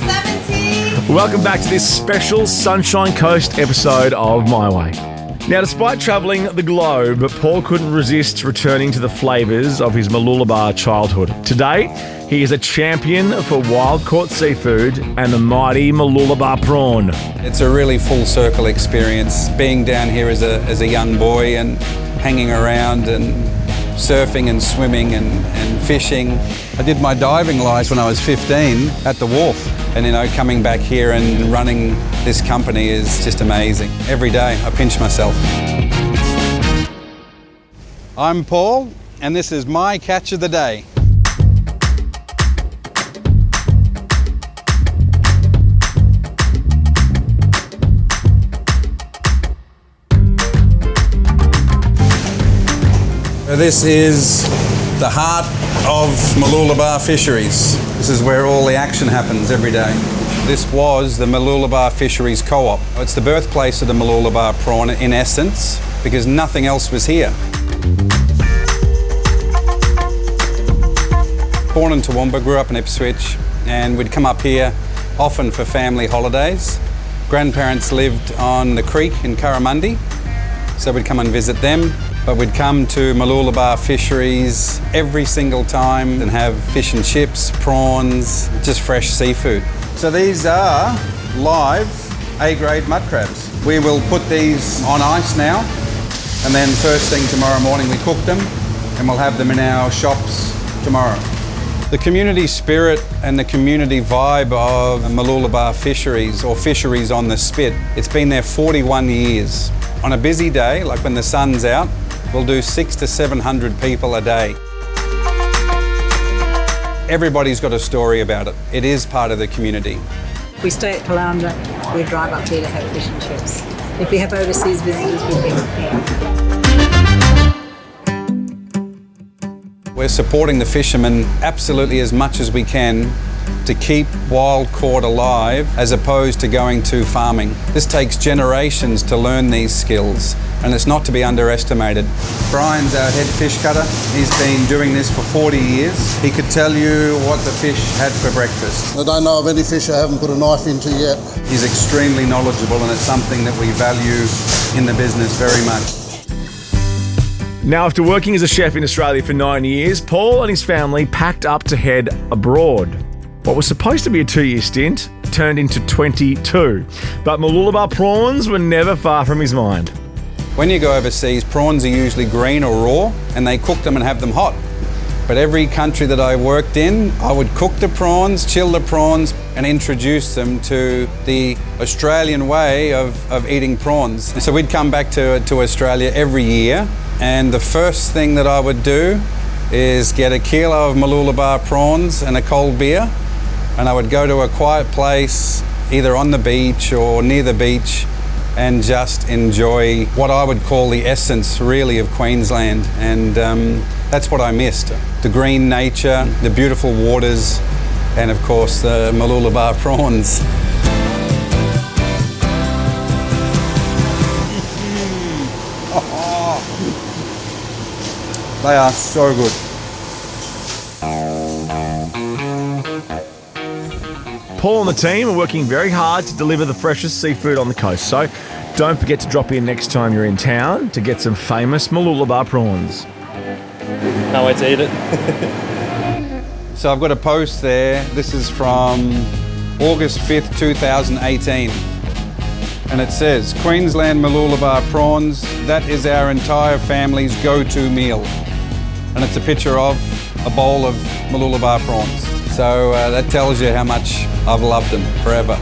$1.70. Welcome back to this special Sunshine Coast episode of My Way. Now, despite travelling the globe, Paul couldn't resist returning to the flavours of his Mooloolaba childhood. Today, he is a champion for wild-caught seafood and the mighty Mooloolaba prawn. It's a really full circle experience, being down here as a young boy and hanging around and surfing and swimming and fishing. I did my diving license when I was 15 at the wharf. And coming back here and running this company is just amazing. Every day I pinch myself. I'm Paul, and this is my catch of the day. This is the heart of Mooloolaba Fisheries. This is where all the action happens every day. This was the Mooloolaba Fisheries Co-op. It's the birthplace of the Mooloolaba prawn in essence, because nothing else was here. Born in Toowoomba, grew up in Ipswich, and we'd come up here often for family holidays. Grandparents lived on the creek in Curramundi, so we'd come and visit them. But we'd come to Mooloolaba Fisheries every single time and have fish and chips, prawns, just fresh seafood. So these are live A-grade mud crabs. We will put these on ice now, and then first thing tomorrow morning we cook them, and we'll have them in our shops tomorrow. The community spirit and the community vibe of Mooloolaba Fisheries, or Fisheries on the Spit, it's been there 41 years. On a busy day, like when the sun's out, we'll do 600 to 700 people a day. Everybody's got a story about it. It is part of the community. If we stay at Caloundra, we drive up here to have fish and chips. If we have overseas visitors, we bring them here. We're supporting the fishermen absolutely as much as we can to keep wild caught alive as opposed to going to farming. This takes generations to learn these skills, and it's not to be underestimated. Brian's our head fish cutter. He's been doing this for 40 years. He could tell you what the fish had for breakfast. I don't know of any fish I haven't put a knife into yet. He's extremely knowledgeable, and it's something that we value in the business very much. Now, after working as a chef in Australia for 9 years, Paul and his family packed up to head abroad. What was supposed to be a 2-year stint turned into 22, but Mooloolaba prawns were never far from his mind. When you go overseas, prawns are usually green or raw, and they cook them and have them hot. But every country that I worked in, I would cook the prawns, chill the prawns, and introduce them to the Australian way of eating prawns. So we'd come back to Australia every year, and the first thing that I would do is get a kilo of Mooloolaba prawns and a cold beer, and I would go to a quiet place, either on the beach or near the beach, and just enjoy what I would call the essence, really, of Queensland. And that's what I missed. The green nature, the beautiful waters, and of course the Mooloolaba prawns. They are so good. Paul and the team are working very hard to deliver the freshest seafood on the coast, so don't forget to drop in next time you're in town to get some famous Mooloolaba prawns. Can't wait to eat it. So I've got a post there. This is from August 5th, 2018. And it says, Queensland Mooloolaba prawns, that is our entire family's go-to meal. And it's a picture of a bowl of Mooloolaba prawns. So that tells you how much I've loved them forever.